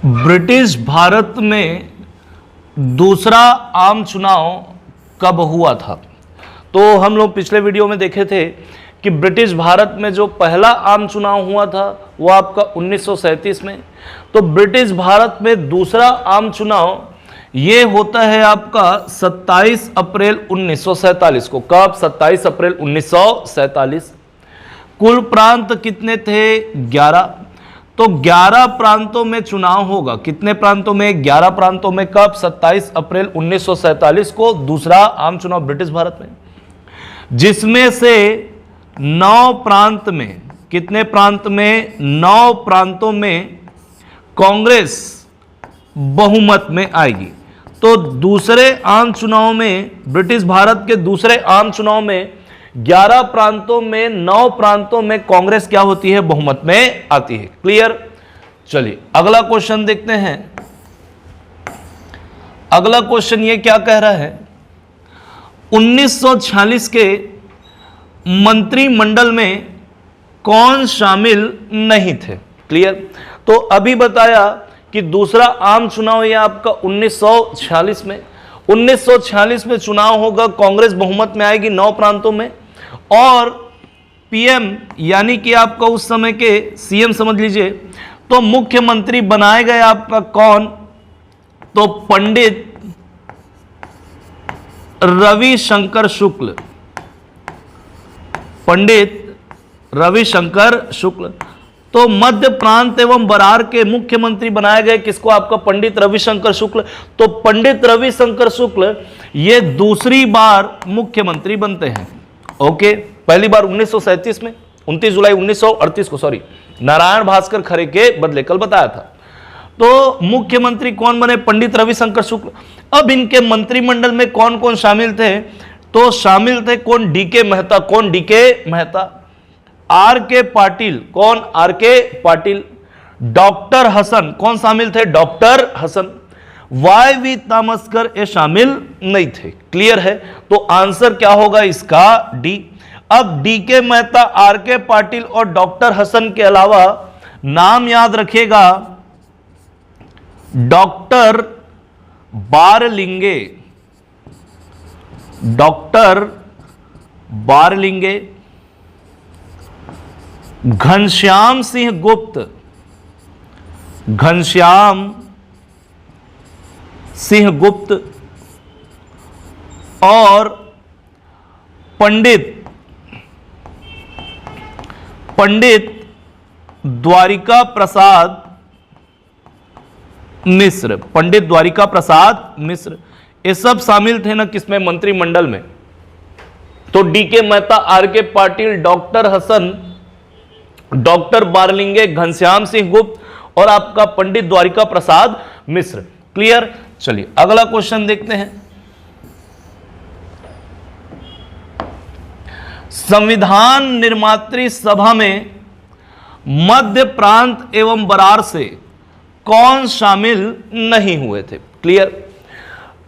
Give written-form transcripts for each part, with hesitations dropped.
British Bharat में दूसरा आम चुनाव कब हुआ था? तो हम लोग पिछले वीडियो में देखे थे कि ब्रिटिश भारत में जो पहला आम चुनाव हुआ था वो आपका 1937 में। तो ब्रिटिश भारत में दूसरा आम चुनाव ये होता है आपका 27 अप्रैल 1947 को। कब? 27 अप्रैल 1947। कुल प्रांत कितने थे? 11। तो 11 प्रांतों में चुनाव होगा। कितने प्रांतों में? 11 प्रांतों में। कब? 27 अप्रैल 1947 को दूसरा आम चुनाव ब्रिटिश भारत में, जिसमें से 9 प्रांत में, कितने प्रांत में? 9 प्रांतों में कांग्रेस बहुमत में आएगी। तो दूसरे आम चुनाव में, ब्रिटिश भारत के दूसरे आम चुनाव में 11 प्रांतों में 9 प्रांतों में कांग्रेस क्या होती है? बहुमत में आती है। क्लियर? चलिए अगला क्वेश्चन देखते हैं। अगला क्वेश्चन ये क्या कह रहा है? 1946 के मंत्रिमंडल में कौन शामिल नहीं थे? क्लियर? तो अभी बताया कि दूसरा आम चुनाव ये आपका 1946 में, 1946 में चुनाव होगा, कांग्रेस बहुमत में आएगी 9 प्रांतों में, और पीएम यानी कि आपका उस समय के सीएम समझ लीजिए, तो मुख्यमंत्री बनाए गए आपका कौन? तो पंडित रविशंकर शुक्ल। पंडित रविशंकर शुक्ल। तो मध्य प्रांत एवं बरार के मुख्यमंत्री बनाए गए किसको? आपका पंडित रविशंकर शुक्ल। तो पंडित रविशंकर शुक्ल ये दूसरी बार मुख्यमंत्री बनते हैं। ओके, पहली बार 1937 में, 29 जुलाई 1938 को, सॉरी, नारायण भास्कर खरे के बदले, कल बताया था। तो मुख्यमंत्री कौन बने? पंडित रविशंकर शुक्ल। अब इनके मंत्रिमंडल में कौन कौन शामिल थे? तो शामिल थे कौन? डीके मेहता। कौन? डीके मेहता। आर के पाटिल। कौन? आर के पाटिल। डॉक्टर हसन। कौन शामिल थे? Doctor Hasan. Y V Tamaskar ये शामिल नहीं थे। क्लियर है? तो आंसर क्या होगा इसका? डी। अब डीके मेहता, आर के पाटिल और डॉक्टर हसन के अलावा नाम याद रखिएगा, डॉक्टर बारलिंगे। डॉक्टर बारलिंगे, घनश्याम सिंह गुप्त। घनश्याम सिंह गुप्त और पंडित द्वारिका प्रसाद मिश्र। पंडित द्वारिका प्रसाद मिश्र ये सब शामिल थे ना किसमें? मंत्रिमंडल में। तो डीके मेहता, आर के पाटिल, डॉक्टर हसन, डॉक्टर बारलिंगे, घनश्याम सिंह गुप्त और आपका पंडित द्वारिका प्रसाद मिश्र। क्लियर? चलिए अगला क्वेश्चन देखते हैं। संविधान निर्मात्री सभा में मध्य प्रांत एवं बरार से कौन शामिल नहीं हुए थे? क्लियर?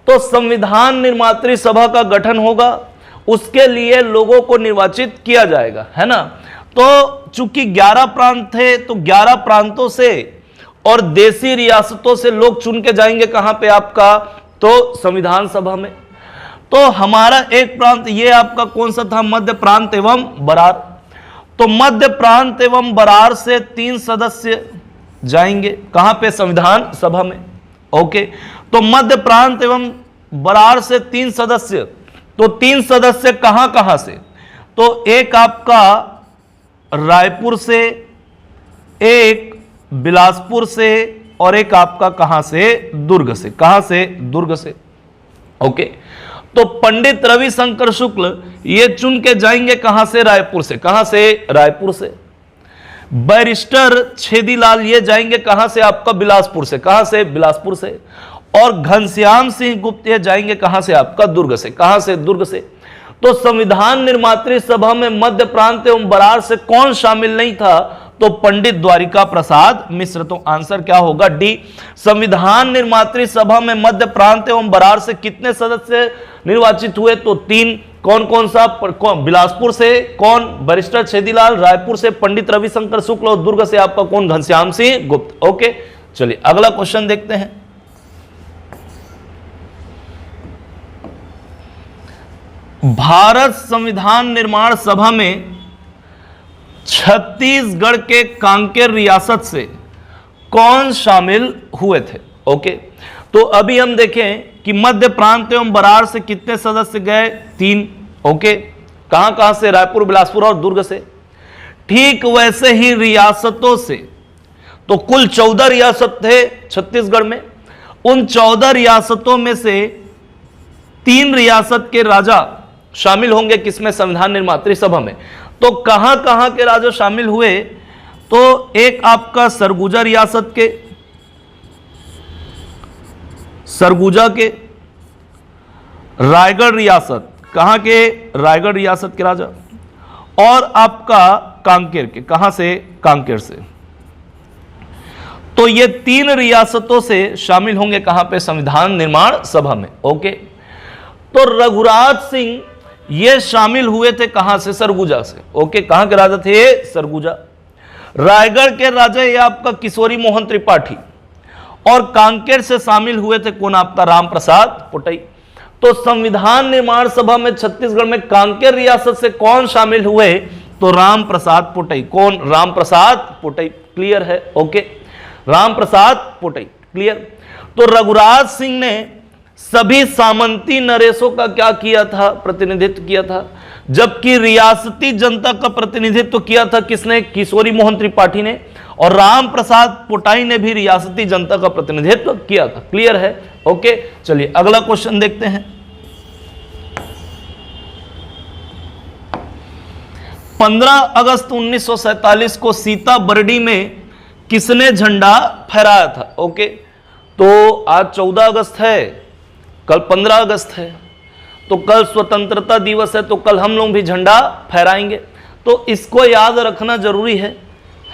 तो संविधान निर्मात्री सभा का गठन होगा, उसके लिए लोगों को निर्वाचित किया जाएगा, है ना? तो चूंकि 11 प्रांत थे, तो 11 प्रांतों से और देशी रियासतों से लोग चुन के जाएंगे कहां पे? आपका तो संविधान सभा में। तो हमारा एक प्रांत ये आपका कौन सा था? मध्य प्रांत एवं बरार। तो मध्य प्रांत एवं बरार से 3 सदस्य जाएंगे कहां पे? संविधान सभा में। ओके, तो मध्य प्रांत एवं बरार से 3 सदस्य। तो 3 सदस्य कहां कहां से? तो एक आपका रायपुर से, एक बिलासपुर से और एक आपका कहां से? दुर्ग से। कहां से? दुर्ग से। ओके, तो पंडित रविशंकर शुक्ल ये चुन के जाएंगे कहां से? रायपुर से। कहां से? रायपुर से। बैरिस्टर छेदीलाल ये जाएंगे कहां से? आपका बिलासपुर से। कहां से? बिलासपुर से। और घनश्याम सिंह गुप्त ये जाएंगे कहां से? आपका दुर्ग से। कहां से? दुर्ग से। तो संविधान निर्मात्री सभा में मध्य प्रांत एवं बरार से कौन शामिल नहीं था? तो पंडित द्वारिका प्रसाद मिश्र। तो आंसर क्या होगा? डी। संविधान निर्मात्री सभा में मध्य प्रांत एवं बरार से कितने सदस्य निर्वाचित हुए? तो 3। कौन कौन सा? बिलासपुर से कौन? बैरिस्टर छेदीलाल, रायपुर से पंडित रविशंकर शुक्ल और दुर्ग से आपका कौन? घनश्याम सिंह गुप्त। ओके, चलिए अगला क्वेश्चन देखते हैं। भारत संविधान निर्माण सभा में छत्तीसगढ़ के कांकेर रियासत से कौन शामिल हुए थे? ओके, तो अभी हम देखें कि मध्य प्रांत एवं बरार से कितने सदस्य गए? 3। ओके, कहां से? रायपुर, बिलासपुर और दुर्ग से। ठीक वैसे ही रियासतों से, तो कुल 14 रियासत थे छत्तीसगढ़ में। उन 14 रियासतों में से 3 रियासत के राजा शामिल होंगे किसमें? संविधान निर्मात्री सभा में। तो कहां कहां के राजा शामिल हुए? तो एक आपका सरगुजा रियासत के, सरगुजा के, रायगढ़ रियासत, कहां के? रायगढ़ रियासत के राजा, और आपका कांकेर के, कहां से? कांकेर से। तो ये 3 रियासतों से शामिल होंगे कहां पे? संविधान निर्माण सभा में। ओके, तो रघुराज सिंह ये शामिल हुए थे कहां से? सरगुजा से। ओके, कहां के राजा थे? सरगुजा। रायगढ़ के राजा ये आपका किशोरी मोहन त्रिपाठी, और कांकेर से शामिल हुए थे कौन? आपका राम प्रसाद पोटई। तो संविधान निर्माण सभा में छत्तीसगढ़ में कांकेर रियासत से कौन शामिल हुए? तो राम प्रसाद पोटई। कौन? राम प्रसाद पोटई। क्लियर है? ओके, राम प्रसाद पोटई। क्लियर। तो रघुराज सिंह ने सभी सामंती नरेशों का क्या किया था? प्रतिनिधित्व किया था, जबकि रियासती जनता का प्रतिनिधित्व किया था किसने? किशोरी मोहन त्रिपाठी ने। और राम प्रसाद पोटाई ने भी रियासती जनता का प्रतिनिधित्व किया था। क्लियर है? ओके, चलिए अगला क्वेश्चन देखते हैं। 15 अगस्त 1947 को सीताबर्डी में किसने झंडा फहराया था? ओके, तो आज 14 अगस्त है, कल 15 अगस्त है, तो कल स्वतंत्रता दिवस है, तो कल हम लोग भी झंडा फहराएंगे। तो इसको याद रखना जरूरी है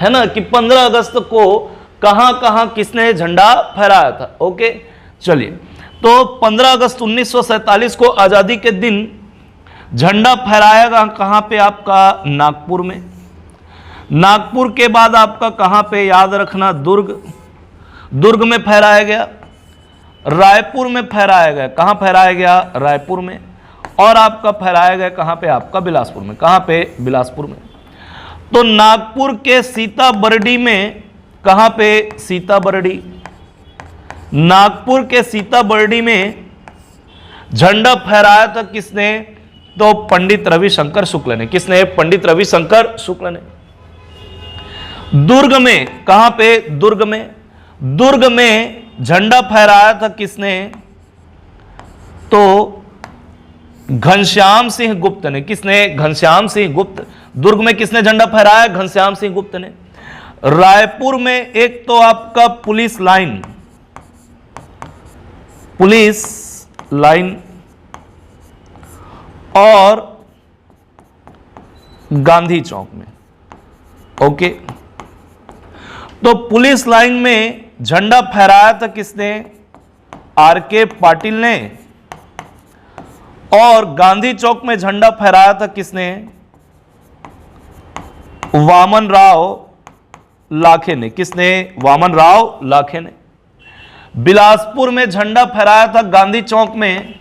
ना, कि 15 अगस्त को कहां कहां किसने झंडा फहराया था। ओके, चलिए, तो 15 अगस्त 1947 को आजादी के दिन झंडा फहराया गया कहां पे? आपका नागपुर में। नागपुर के बाद आपका कहां पे? याद रखना, दुर्ग में फहराया गया, रायपुर में फहराया गया। कहां फहराया गया? रायपुर में। और आपका फहराया गया कहां पे? आपका बिलासपुर में। कहां पे? बिलासपुर में। तो नागपुर के सीताबर्डी में, कहां पे? सीताबर्डी। नागपुर के सीताबर्डी में झंडा फहराया था किसने? तो पंडित रविशंकर शुक्ल ने। किसने? पंडित रविशंकर शुक्ल ने। दुर्ग में, कहां पे? दुर्ग में। दुर्ग में झंडा फहराया था किसने? तो घनश्याम सिंह गुप्त ने। किसने? घनश्याम सिंह गुप्त। दुर्ग में किसने झंडा फहराया? घनश्याम सिंह गुप्त ने। रायपुर में एक तो आपका पुलिस लाइन और गांधी चौक में। ओके, तो पुलिस लाइन में झंडा फहराया था किसने? आर.के. पाटिल ने। और गांधी चौक में झंडा फहराया था किसने? वामन राव लाखे ने। किसने? वामन राव लाखे ने। बिलासपुर में झंडा फहराया था गांधी चौक में,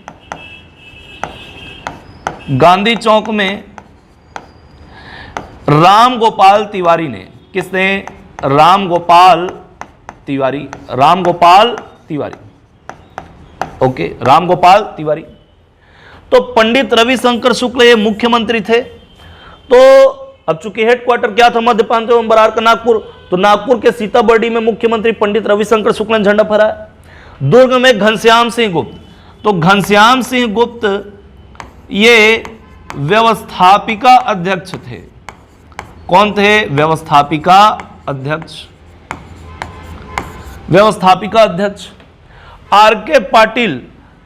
राम गोपाल तिवारी ने। किसने? राम गोपाल तिवारी। ओके, राम गोपाल तिवारी। तो पंडित रविशंकर शुक्ल ये मुख्यमंत्री थे। तो अब चूंकि हेडक्वार्टर क्या था? मध्य प्रांत एवं बरार का नागपुर, तो नागपुर के सीताबर्डी में मुख्यमंत्री पंडित रविशंकर शुक्ल ने झंडा फहराया। दुर्ग में घनश्याम सिंह गुप्त, तो घनश्याम सिंह गुप्त ये व्यवस्थापिका अध्यक्ष थे। कौन थे? व्यवस्थापिका अध्यक्ष। आर.के. पाटिल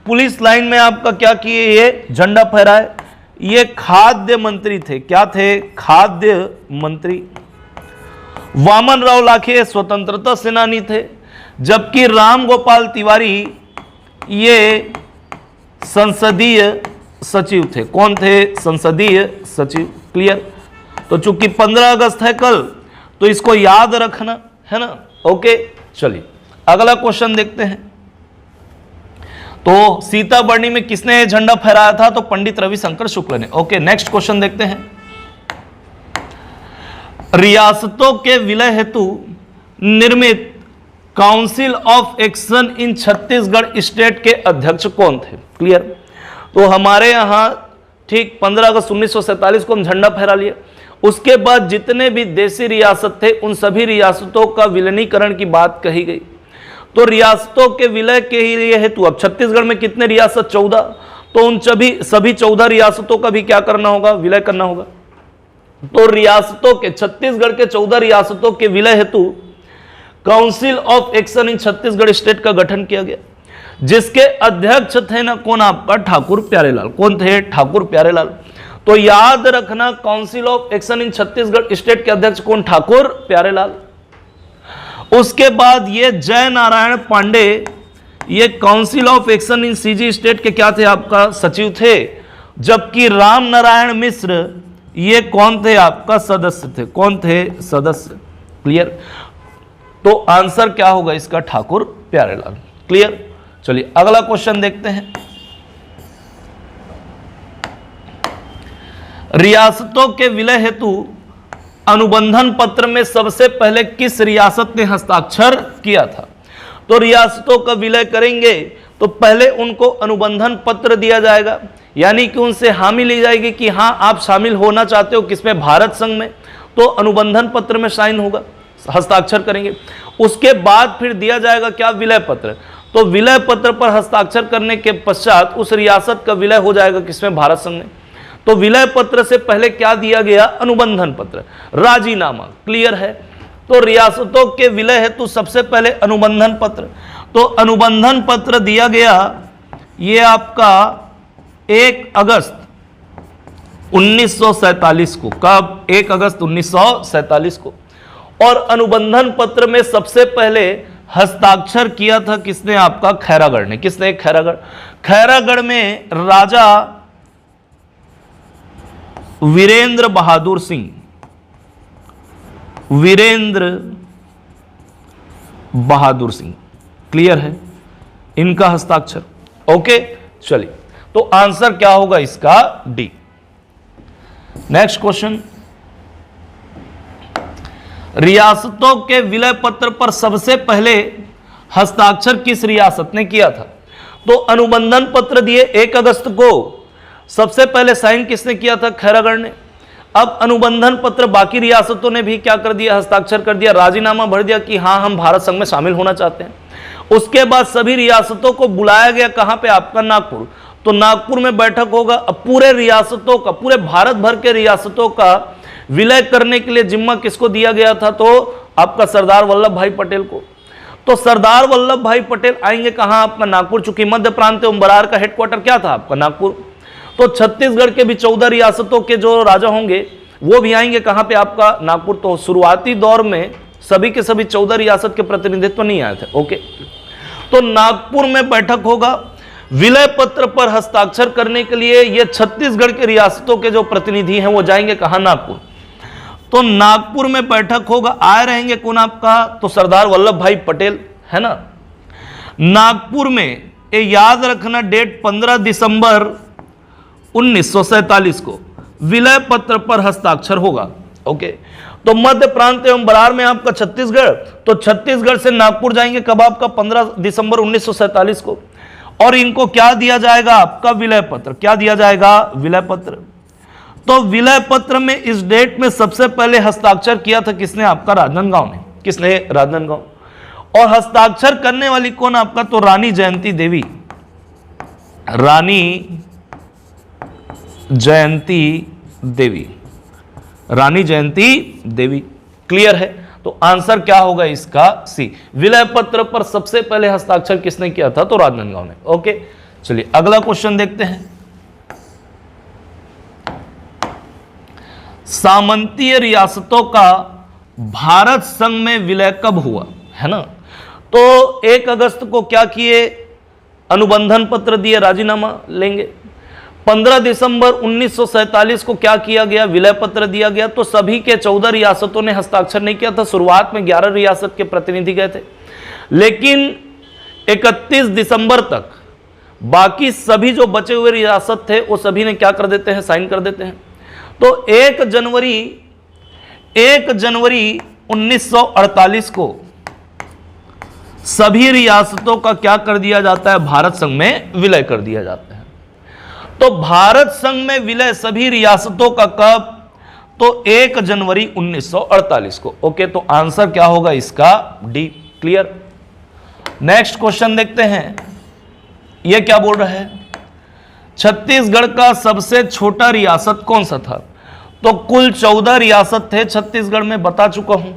पुलिस लाइन में आपका क्या किए? ये झंडा फहराए। ये खाद्य मंत्री थे। क्या थे? खाद्य मंत्री। वामन राव लाखे स्वतंत्रता सेनानी थे, जबकि राम गोपाल तिवारी ये संसदीय सचिव थे। कौन थे? संसदीय सचिव। क्लियर। तो चूंकि 15 अगस्त है कल, तो इसको याद रखना है ना। ओके, चलिए अगला क्वेश्चन देखते हैं। तो सीताबर्णी में किसने झंडा फहराया था? तो पंडित रविशंकर शुक्ल ने। ओके, नेक्स्ट क्वेश्चन देखते हैं। रियासतों के विलय हेतु निर्मित council of action in Chhattisgarh state के अध्यक्ष कौन थे? क्लियर। तो हमारे यहां ठीक 15 अगस्त 1947 को हम झंडा फहरा लिया। उसके बाद जितने भी देशी रियासत थे उन सभी रियासतों का विलीनीकरण की बात कही गई। तो रियासतों के विलय के लिए हेतु अब छत्तीसगढ़ में कितने रियासत? 14। तो उन सभी 14 रियासतों का भी क्या करना होगा? विलय करना होगा। तो रियासतों के, छत्तीसगढ़ के 14 रियासतों के विलय हेतु council of action in Chhattisgarh state का गठन किया गया, जिसके अध्यक्ष थे ना कौन? आपका ठाकुर प्यारेलाल। कौन थे? ठाकुर प्यारेलाल। तो याद रखना, council of action in Chhattisgarh state के अध्यक्ष कौन? ठाकुर प्यारेलाल। उसके बाद ये जय नारायण पांडे, ये council of action in CG state के क्या थे? आपका सचिव थे। जबकि राम नारायण मिश्र ये कौन थे? आपका सदस्य थे। कौन थे? सदस्य। क्लियर। तो आंसर क्या होगा इसका? ठाकुर प्यारेलाल। क्लियर। चलिए अगला क्वेश्चन देखते हैं। रियासतों के विलय हेतु अनुबंधन पत्र में सबसे पहले किस रियासत ने हस्ताक्षर किया था? तो रियासतों का विलय करेंगे तो पहले उनको अनुबंधन पत्र दिया जाएगा, यानी कि उनसे हामी ली जाएगी कि हां आप शामिल होना चाहते हो किसमें? भारत संघ में। तो अनुबंधन पत्र में साइन होगा, हस्ताक्षर करेंगे। उसके बाद फिर दिया जाएगा क्या? विलय पत्र। तो विलय पत्र पर हस्ताक्षर करने के पश्चात उस रियासत का विलय हो जाएगा किसमें? भारत संघ में। तो विलय पत्र से पहले क्या दिया गया? अनुबंधन पत्र, राजीनामा। क्लियर है। तो रियासतों के विलय हेतु सबसे पहले अनुबंधन पत्र। तो अनुबंधन पत्र दिया गया ये आपका 1 अगस्त 1947 को। कब? 1 अगस्त 1947 को। और अनुबंधन पत्र में सबसे पहले हस्ताक्षर किया था किसने? आपका खैरागढ़ ने। किसने? खैरागढ़। खैरागढ़ में राजा वीरेंद्र बहादुर सिंह, वीरेंद्र बहादुर सिंह। क्लियर है, इनका हस्ताक्षर। ओके, चलिए तो आंसर क्या होगा इसका? डी। Next question. रियासतों के विलय पत्र पर सबसे पहले हस्ताक्षर किस रियासत ने किया था? तो अनुबंधन पत्र दिए 1 अगस्त को, सबसे पहले साइन किसने किया था? खैरागढ़ ने। अब अनुबंधन पत्र बाकी रियासतों ने भी क्या कर दिया? हस्ताक्षर कर दिया, राजीनामा भर दिया कि हां हम भारत संघ में शामिल होना चाहते हैं। उसके बाद सभी रियासतों को बुलाया गया, कहां पे? आपका नागपुर। तो नागपुर में बैठक होगा। अब पूरे रियासतों का, पूरे भारत भर के रियासतों का विलय करने के लिए जिम्मा किसको दिया गया था? तो आपका सरदार वल्लभ भाई पटेल को। तो सरदार वल्लभ भाई पटेल आएंगे कहां? आपका नागपुर। चूंकि मध्य प्रांत एवं बरार का हेडक्वार्टर क्या था? आपका नागपुर। तो छत्तीसगढ़ के भी 14 रियासतों के जो राजा होंगे वो भी आएंगे कहां पे? आपका नागपुर। तो शुरुआती दौर में सभी के सभी 14 रियासत के प्रतिनिधित्व नहीं आए थे। ओके, तो नागपुर में बैठक होगा। विलय पत्र पर हस्ताक्षर करने के लिए ये छत्तीसगढ़ के रियासतों के जो प्रतिनिधि हैं वो जाएंगे कहां? नागपुर। तो नागपुर में बैठक होगा। आए रहेंगे कौन आपका? तो सरदार वल्लभ भाई पटेल, है ना। नागपुर में ये याद रखना डेट 15 दिसंबर 1947 को विलय पत्र पर हस्ताक्षर होगा। ओके, तो मध्य प्रांत एवं बरार में आपका छत्तीसगढ़, तो छत्तीसगढ़ से नागपुर जाएंगे कब? आपका 15 दिसंबर 1947 को। और इनको क्या दिया जाएगा? आपका विलय पत्र। क्या दिया जाएगा? विलय पत्र। तो विलय पत्र में इस डेट में सबसे पहले हस्ताक्षर किया था किसने? आपका राजनांदगांव ने। किसने? राजनांदगांव। और हस्ताक्षर करने वाली कौन? आपका तो रानी जयंती देवी। रानी जयंती देवी, रानी जयंती देवी। क्लियर है। तो आंसर क्या होगा इसका? सी। विलय पत्र पर सबसे पहले हस्ताक्षर किसने किया था? तो राजनांदगांव ने। ओके, चलिए अगला क्वेश्चन देखते हैं। सामंतीय रियासतों का भारत संघ में विलय कब हुआ? है ना। तो 1 अगस्त को क्या किए? अनुबंधन पत्र दिए, राजीनामा लेंगे। 15 दिसंबर 1947 को क्या किया गया? विलय पत्र दिया गया। तो सभी के 14 रियासतों ने हस्ताक्षर नहीं किया था। शुरुआत में 11 रियासत के प्रतिनिधि गए थे। लेकिन 31 दिसंबर तक बाकी सभी जो बचे हुए रियासत थे वो सभी ने क्या कर देते हैं, साइन कर देते हैं। तो 1 जनवरी 1948 को सभी रियासतों का क्या कर दिया जाता है, भारत संघ में विलय कर दिया जाता है। तो भारत संघ में विलय सभी रियासतों का कब, तो 1 जनवरी 1948 को। ओके, तो आंसर क्या होगा इसका, डी। क्लियर। नेक्स्ट क्वेश्चन देखते हैं, यह क्या बोल रहा है, छत्तीसगढ़ का सबसे छोटा रियासत कौन सा था। तो कुल 14 रियासत थे छत्तीसगढ़ में, बता चुका हूं।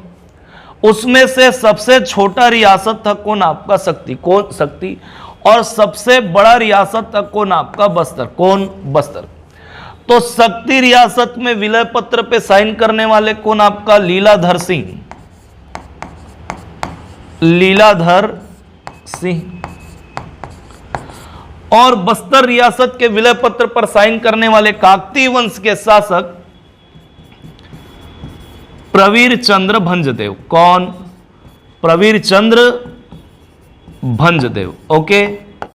उसमें से सबसे छोटा रियासत था कौन, आपका शक्ति, और सबसे बड़ा रियासत था कौन, आपका बस्तर। कौन, बस्तर। तो शक्ति रियासत में विलय पत्र पे साइन करने वाले कौन, आपका लीलाधर सिंह, लीलाधर सिंह। और बस्तर रियासत के विलय पत्र पर साइन करने वाले काकतीय वंश के शासक प्रवीर चंद्र भंजदेव। कौन, प्रवीर चंद्र भंजदेव। ओके।